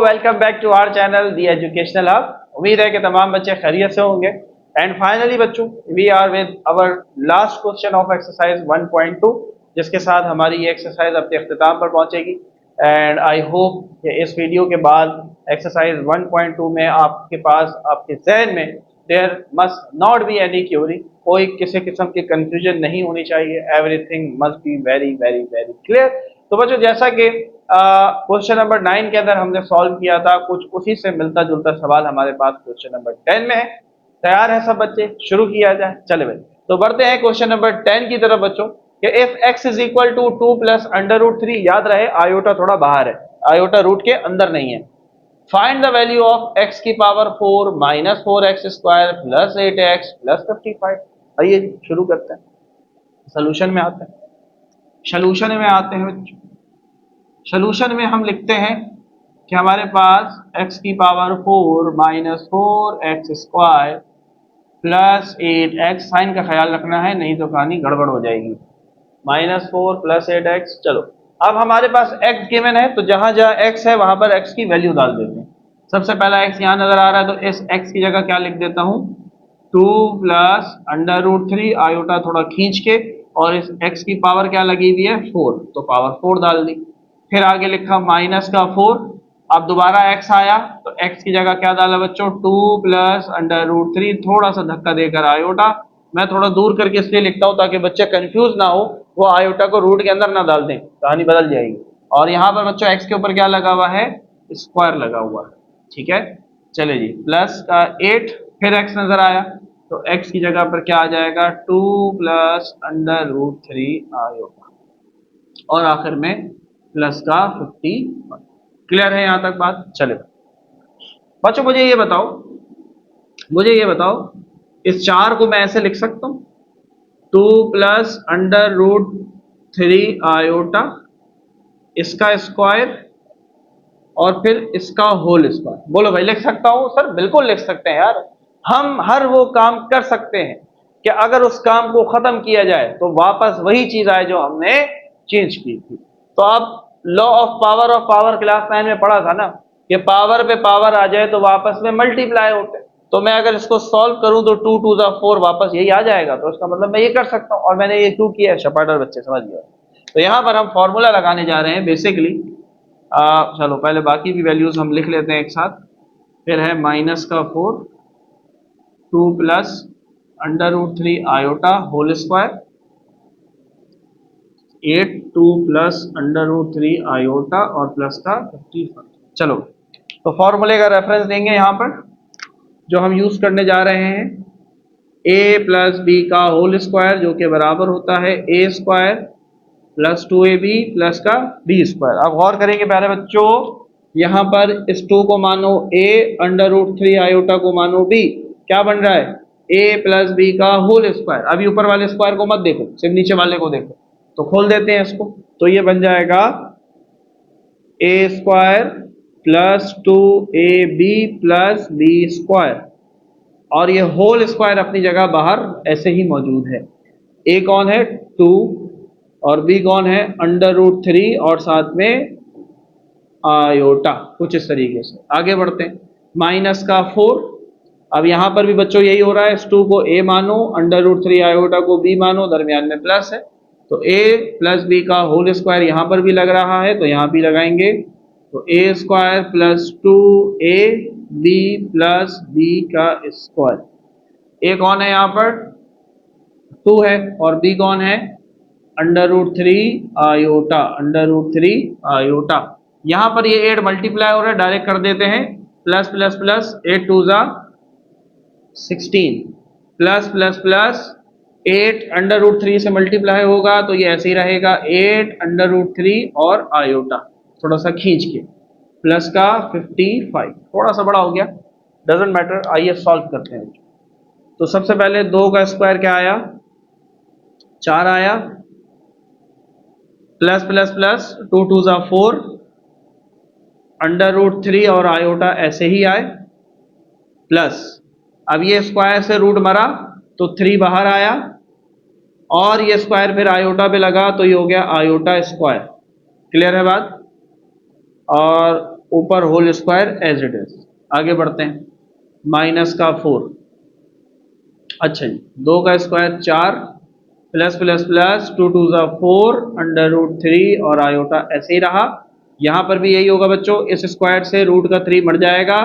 Welcome back to our channel the educational hub. उम्मीद है कि तमाम बच्चे खैरियत से होंगे। एंड फाइनली बच्चों, we are with our last question of exercise 1.2, जिसके साथ हमारी ये एक्सरसाइज अपने अख्तिताम पर पहुंचेगी। एंड आई होप कि इस वीडियो के बाद एक्सरसाइज 1.2 में आपके पास, आपके जहन में there must not be any query, कोई किसी किस्म की कंफ्यूजन नहीं होनी चाहिए। Everything must be very very very clear. तो बच्चों, जैसा कि क्वेश्चन नंबर 9 के अंदर हमने सॉल्व किया था, कुछ उसी से मिलता जुलता सवाल हमारे पास क्वेश्चन नंबर 10 में है। तैयार है सब बच्चे? शुरू किया जाए। चले भाई, तो बढ़ते हैं क्वेश्चन नंबर 10 की तरफ बच्चों। कि if x is equal to 2 plus under root 3, याद रहे आयोटा थोड़ा बाहर है, आयोटा रूट के अंदर नहीं है। Find the value of x की power 4 minus 4x square plus 8x plus 55। आइए शुरू करते हैं, सोल्यूशन में आते हैं। सोल्यूशन में आते हैं बच्चों। सोल्यूशन में हम लिखते हैं कि हमारे पास x की power 4 minus 4x square plus 8x, sign का ख्याल रखना है नहीं तो कहानी गड़बड़ हो जाएगी। Minus 4 plus 8x। चलो, अब हमारे पास x गिवन है, तो जहां जहां x है वहां पर x की वैल्यू डाल देते हैं। सबसे पहला x यहां नजर आ रहा है, तो इस x की जगह क्या लिख देता हूं, 2 प्लस अंडर रूट 3, आयोटा थोड़ा खींच के, और इस x की पावर क्या लगी हुई है 4, तो पावर 4 डाल दी। फिर आगे लिखा माइनस का 4, अब दोबारा x आया तो x की जगह क्या डाला बच्चों, 2 प्लस अंडर रूट 3, थोड़ा सा धक्का देकर आयोटा। मैं थोड़ा दूर करके इसलिए लिखता हूं ताकि बच्चे कंफ्यूज ना हो, वो आयोटा को रूट के अंदर ना डाल दें, कहानी बदल जाएगी। और यहाँ पर बच्चों x के ऊपर क्या लगा हुआ है, स्क्वायर लगा हुआ है। ठीक है, चले जी, प्लस का 8, फिर x नजर आया तो x की जगह पर क्या आ जाएगा, 2 प्लस अंडर रूट 3 आयोटा, और आखिर में प्लस का 50। क्लियर है यहां तक बात? चले बच्चों, मुझे ये बताओ, इस 4 को मैं ऐसे लिख सकता हूं, 2 प्लस अंडर रूट 3 आयोटा, इसका स्क्वायर और फिर इसका होल स्क्वायर। बोलो भाई, लिख सकता हूं? सर बिल्कुल लिख सकते हैं यार। हम हर वो काम कर सकते हैं कि अगर उस काम को खत्म किया जाए तो वापस वही चीज आए जो हमने चेंज की थी। तो आप लॉ ऑफ पावर क्लास 9 में पढ़ा था ना, कि पावर पे पावर आ जाए तो वापस में मल्टीप्लाई होते हैं। तो मैं अगर इसको सॉल्व करूं तो 2 2 जा 4 वापस यही आ जाएगा, तो इसका मतलब मैं ये कर सकता हूं, और मैंने ये क्यों किया है, शपाटर बच्चे समझ गए। तो यहां पर हम फॉर्मूला लगाने जा रहे हैं बेसिकली। चलो पहले बाकी भी वैल्यूज हम लिख लेते हैं एक साथ। फिर है माइनस का 4, 2 plus under root 3 iota whole square, 8 2 plus under root 3 iota और प्लस का 55। चलो, तो फॉर्मूले का रेफरेंस देंगे यहां पर, जो हम यूज करने जा रहे हैं, a प्लस बी का होल स्क्वायर, जो कि बराबर होता है a square plus 2ab plus का b स्क्वायर। अब गौर करेंगे प्यारे बच्चों, यहां पर इस 2 को मानो a, अंडर रूट 3 आयोटा को मानो b, क्या बन रहा है, a प्लस बी का होल स्क्वायर। अभी ऊपर वाले स्क्वायर को मत देखो, सिर्फ नीचे वाले को देखो। तो खोल देते हैं इसको, तो ये बन जाएगा a square plus 2ab plus b square, और ये होल स्क्वायर अपनी जगह बाहर ऐसे ही मौजूद है। a कौन है, 2, और b कौन है, अंडर रूट 3, और साथ में आयोटा। कुछ इस तरीके से आगे बढ़ते हैं। माइनस का 4, अब यहां पर भी बच्चों यही हो रहा है, इस 2 को a मानो, अंडर रूट 3 आयोटा को b मानो, दरमियान में प्लस है, तो a प्लस बी का होल स्क्वायर यहां पर भी लग रहा है, तो यहां भी लगाएंगे, तो a square plus 2a b plus b का स्क्वायर। a कौन है यहां पर, 2 है, और b कौन है, under root 3 iota, under root 3 iota. यहां पर ये 8 मल्टीप्लाई हो रहा है, डायरेक्ट कर देते हैं, प्लस प्लस प्लस 8 2 जा 16, plus plus plus 8 under root 3 से मल्टीप्लाई होगा तो ये ऐसे ही रहेगा, 8 अंडर रूट 3 और आयोटा, थोड़ा सा खींच के, प्लस का 55, थोड़ा सा बड़ा हो गया, डजेंट मैटर। आइए सॉल्व करते हैं। तो सबसे पहले 2 का स्क्वायर क्या आया, 4 आया, प्लस प्लस प्लस 2 2 जा 4, अंडर रूट 3 और आयोटा ऐसे ही आए, प्लस, अब ये स्क्वायर से रूट मरा तो 3 बाहर आया, और ये स्क्वायर फिर आयोटा पे लगा तो ये हो गया आयोटा स्क्वायर। क्लियर है बात? और ऊपर whole square as it is. आगे बढ़ते हैं, माइनस का 4, अच्छा जी, 2 का square 4, plus plus plus 2 two ज़ा 4 अंडर रूट 3 और आयोटा ऐसे ही रहा। यहाँ पर भी यही होगा बच्चों, इस स्क्वायर से रूट का 3 मर जाएगा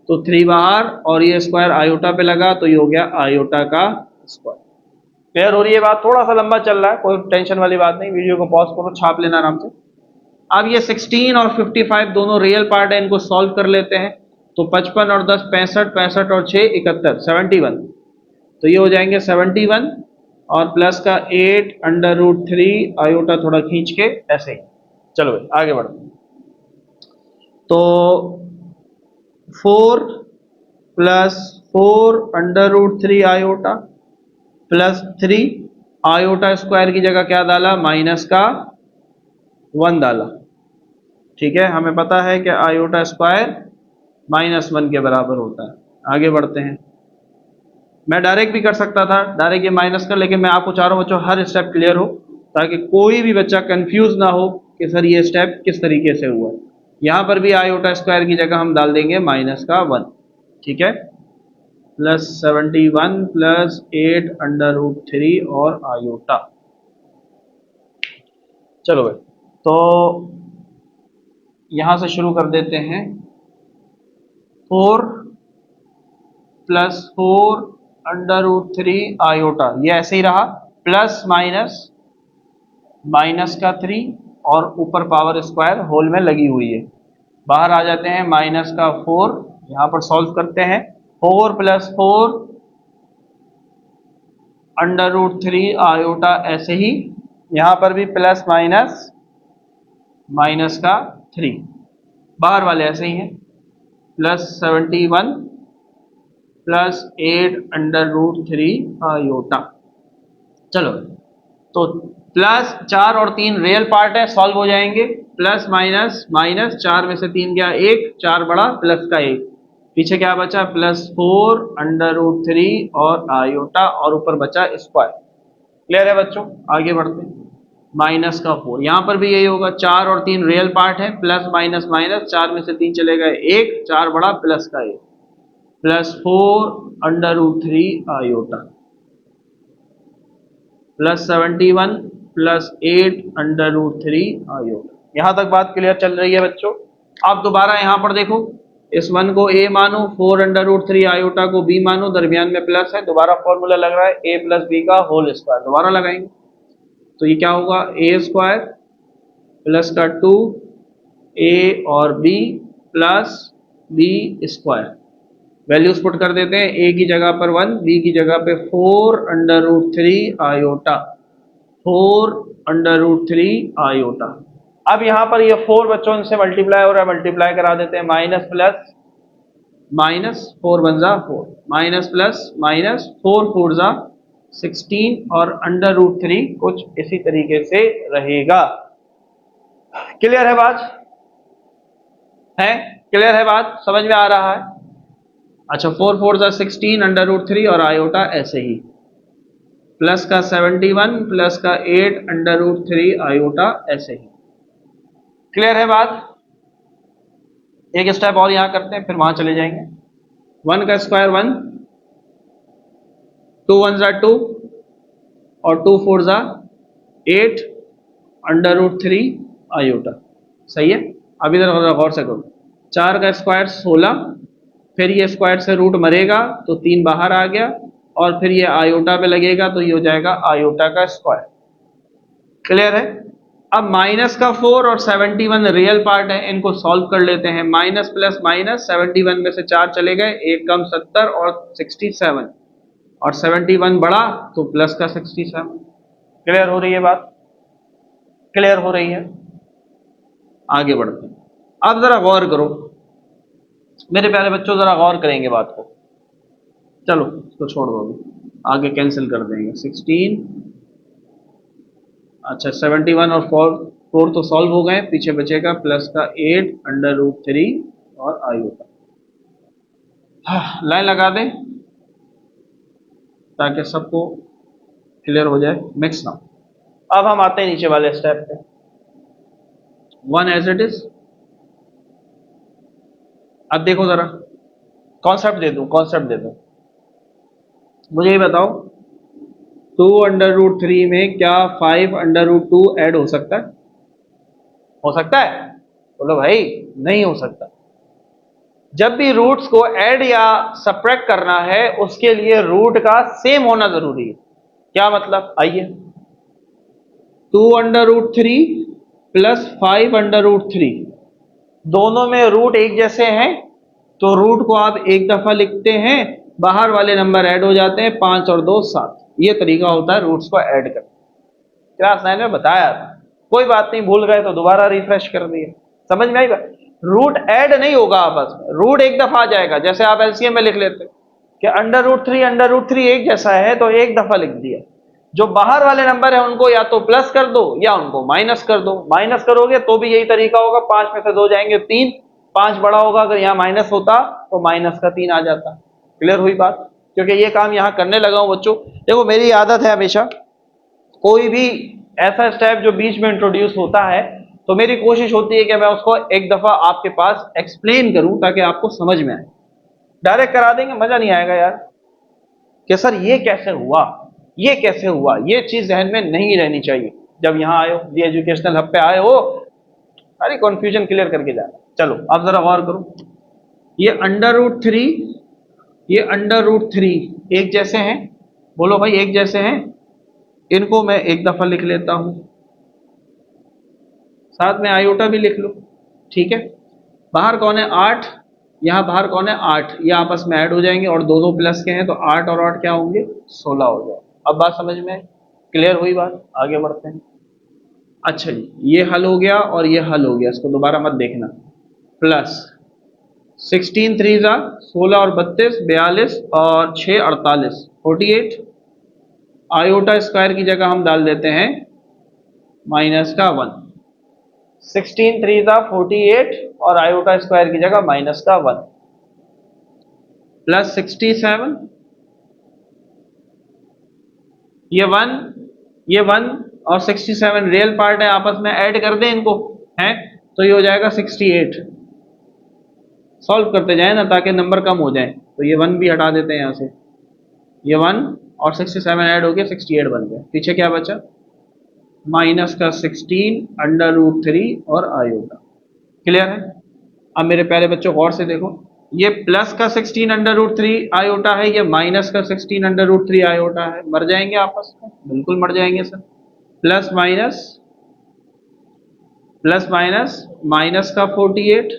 तो 3 बाहर, और ये स्क्वायर आयोटा पे लगा तो ये हो गया आयोटा का स्क्वायर। क्लियर हो रही है बात? थोड़ा सा लंबा चल रहा है, कोई टेंशन वाली बात नहीं, वीडियो को पॉज करो, छाप लेना आराम से। अब ये 16 और 55 दोनों रियल पार्ट है, इनको सॉल्व कर लेते हैं। तो 55 और 10 65, 65 और 6 71, 71। तो ये हो जाएंगे 71 और प्लस का 8 अंडर रूट 3 आयोटा थोड़ा खींच के ऐसे ही। चलो भाई आगे बढ़ते हैं। तो 4 plus 4 under root 3 iota plus 3 iota square की जगह क्या डाला, माइनस का 1 डाला। ठीक है, हमें पता है कि आयोटा स्क्वायर -1 के बराबर होता है। आगे बढ़ते हैं, मैं डायरेक्ट भी कर सकता था, डायरेक्ट ये माइनस कर, लेकिन मैं आपको चाह रहा हूँ बच्चों हर स्टेप क्लियर हो, ताकि कोई भी बच्चा कंफ्यूज ना हो कि सर ये स्टेप किस तरीके से हुआ। यहाँ पर भी आयोटा स्क्वायर की जगह हम डाल देंगे माइनस का 1। ठीक है, प्लस 71 प्लस 8 अंडर रूट 3 और आयोटा। चलो भाई, तो यहाँ से शुरू कर देते हैं। 4 प्लस 4 अंडर रूट 3 आयोटा, ये ऐसे ही रहा, प्लस माइनस माइनस का 3 और ऊपर पावर स्क्वायर होल में लगी हुई है। बाहर आ जाते हैं, माइनस का 4, यहाँ पर सॉल्व करते हैं। 4 प्लस 4 अंडर रूट 3 आयोटा ऐसे ही, यहाँ पर भी प्लस माइनस माइनस का 3, बाहर वाले ऐसे ही हैं, plus 71 plus 8 under root 3 iota. चलो, तो प्लस 4 और 3 रियल पार्ट है, सॉल्व हो जाएंगे। प्लस माइनस माइनस, 4 में से 3 गया 1, 4 बड़ा प्लस का 1, पीछे क्या बचा, प्लस 4 अंडर रूट 3 और आयोटा, और ऊपर बचा स्क्वायर। क्लियर है बच्चों? आगे बढ़ते हैं, माइनस का 4, यहाँ पर भी यही होगा, 4 और 3 रियल पार्ट है, प्लस माइनस माइनस, 4 में से 3 चले गए 1, 4 बड़ा प्लस का 1, plus 4 under root 3 iota, plus 71 plus 8 under root 3 iota. यहां तक बात क्लियर चल रही है बच्चों? आप दोबारा यहां पर देखो, इस 1 को a मानो, 4 अंडर रूट 3 आयोटा को b मानो, दरमियान में प्लस है, दोबारा फॉर्मूला लग रहा है a प्लस बी का होल स्क्वायर, दोबारा लगाएंगे तो ये क्या होगा, a स्क्वायर प्लस का 2 a और b plus b square. Values put कर देते हैं, a की जगह पर 1, b की जगह पे 4 under root 3 iota, 4 under root 3 iota. अब यहाँ पर ये 4 बच्चों से मल्टीप्लाई हो रहा है, मल्टीप्लाई करा देते हैं, माइनस प्लस माइनस, 4 वन जा 4, माइनस प्लस माइनस, 4 फोर जा 16 और अंडर रूट 3 कुछ इसी तरीके से रहेगा। क्लियर है बात? है क्लियर है बात? समझ में आ रहा है? अच्छा, 4 फोर जा 16 अंडर रूट 3 और आयोटा ऐसे ही, प्लस का 71 प्लस का 8 अंडर रूट 3 आयोटा ऐसे ही। क्लियर है बात? एक स्टेप और यहां करते हैं, फिर वहां चले जाएंगे। 1 का स्क्वायर 1, 2 वन जा 2 और 2 फोर जा 8 अंडर रूट 3 आयोटा। सही है? अब इधर गौर से करो, 4 का स्क्वायर 16, फिर ये स्क्वायर से रूट मरेगा तो 3 बाहर आ गया, और फिर ये आयोटा पे लगेगा तो ये हो जाएगा आयोटा का स्क्वायर। क्लियर है? अब माइनस का 4 और 71 रियल पार्ट है, इनको सॉल्व कर लेते हैं। माइनस प्लस माइनस, 71 में से 4 चले गए, एक कम 70 और 67, और 71 बड़ा तो प्लस का 67। क्लियर हो रही है बात? क्लियर हो रही है? आगे बढ़ते हैं। अब जरा गौर करो मेरे प्यारे बच्चों, जरा गौर करेंगे बात को। चलो इसको छोड़ दो, आगे कैंसिल कर देंगे। 16, अच्छा 71 और 4 तो सॉल्व हो गए, पीछे बचेगा प्लस का 8 अंडर रूट 3 और आयोटा। लाइन लगा दें ताकि सबको क्लियर हो जाए, मिक्स ना। अब हम आते हैं नीचे वाले स्टेप पे। 1 एज इट इज, अब देखो ज़रा, कॉन्सेप्ट दे दूँ, मुझे ये बताओ 2√3 में क्या 5√2 ऐड हो सकता है? हो सकता है? बोलो भाई, नहीं हो सकता। जब भी रूट्स को ऐड या सब्ट्रैक्ट करना है उसके लिए रूट का सेम होना जरूरी है। क्या मतलब? आइए, 2√3 प्लस 5√3 दोनों में रूट एक जैसे हैं, तो रूट को आप एक दफा लिखते हैं, बाहर वाले नंबर ऐड हो जाते हैं, 5 और 2 7। ये तरीका होता है रूट्स को ऐड करना। क्लास 9 में बताया था, कोई बात नहीं, भूल गए तो दोबारा रिफ्रेश कर दिए। समझ में आई बात? रूट ऐड नहीं होगा आपस में, रूट एक दफा आ जाएगा। जैसे आप एलसीएम में लिख लेते कि √3 एक जैसा है तो एक दफा लिख दिया। जो बाहर वाले नंबर है उनको या तो प्लस कर दो या उनको माइनस कर दो। माइनस करोगे तो भी यही तरीका होगा, 5 में से 2 जाएंगे 3, 5 बड़ा होगा, अगर यहाँ माइनस होता तो माइनस का 3 आ जाता। क्लियर हुई बात? क्योंकि ये काम यहाँ करने लगा हूँ बच्चों। देखो मेरी आदत है हमेशा कोई भी ऐसा स्टेप जो बीच में इंट्रोड्यूस होता है तो मेरी कोशिश होती है कि मैं उसको एक दफा आपके पास एक्सप्लेन करूं ताकि आपको समझ में आए। डायरेक्ट करा देंगे मजा नहीं आएगा यार, कि सर ये कैसे हुआ, ये कैसे हुआ, ये चीज जहन में नहीं रहनी चाहिए। जब यहाँ आए हो, दी एजुकेशनल हब पे आए हो, सारी कंफ्यूजन क्लियर करके जाना। चलो अब जरा गौर करो, ये √3 ये √3 एक जैसे हैं? बोलो भाई एक जैसे हैं। इनको मैं एक दफा लिख लेता हूं, साथ में आयोटा भी लिख लो, ठीक है। बाहर कौन है? 8, यहाँ बाहर कौन है? 8। ये आपस में ऐड हो जाएंगे और दोनों प्लस के हैं तो 8 और 8 क्या होंगे? 16 हो जाए। अब बात समझ में क्लियर हुई बात? आगे बढ़ते हैं। अच्छा जी, ये हल हो गया और ये हल हो गया, इसको दोबारा मत देखना। प्लस 16 3 16 और 32 42 और 6 48 48। आयोटा स्क्वायर की जगह हम डाल देते हैं माइनस का 1। 16 3 48 और आयोटा स्क्वायर की जगह माइनस का 1 प्लस 67। ये 1 और 67 रियल पार्ट है, आपस में ऐड कर दें इनको, हैं तो ये हो जाएगा 68। सॉल्व करते जाए ना ताकि नंबर कम हो जाए। तो ये 1 भी हटा देते हैं यहाँ से, ये 1 और 67 ऐड हो गए 68 बन गए। पीछे क्या बचा? माइनस का 16 √3 और आयोटा। क्लियर है? अब मेरे प्यारे बच्चों गौर से देखो, ये प्लस का 16 √3 आयोटा है, ये माइनस का 16 √3 आयोटा है। मर जाएंगे आपस में? बिल्कुल मर जाएंगे सर। प्लस माइनस माइनस का 48,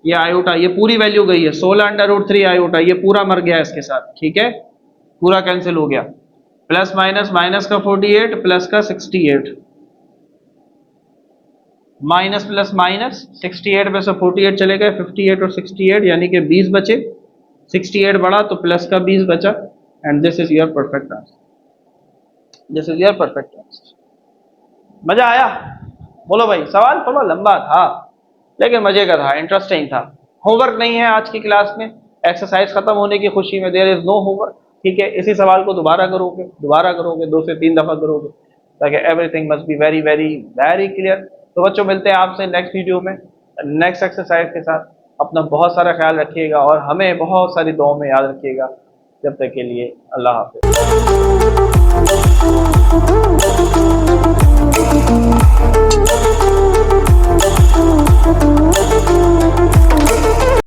ये आयोटा, ये पूरी वैल्यू गई है 16 √3 आयोटा, ये पूरा मर गया इसके साथ, ठीक है, पूरा कैंसिल हो गया। प्लस माइनस का 48 प्लस का 68, माइनस प्लस माइनस 68 में से 48 चले गए, 58 और 68 यानी कि 20 बचे। 68 बढ़ा तो प्लस का 20 बचा। And this is your perfect answer. This is your perfect answer. मजा आया? बोलो भाई। सवाल थोड़ा लंबा था लेकिन मजे का था, इंटरेस्टिंग था। होमवर्क नहीं है आज की क्लास में, एक्सरसाइज खत्म होने की खुशी में देयर इज नो होमवर्क, ठीक है। इसी सवाल को दोबारा करोगे 2 से 3 दफा करोगे ताकि everything must be very very very clear. तो बच्चों मिलते हैं आपसे नेक्स्ट वीडियो में नेक्स्ट एक्सरसाइज के साथ। अपना बहुत सारा ख्याल रखिएगा और हमें बहुत सारी दुआओं में याद रखिएगा। जब तक के लिए अल्लाह हाफिज़।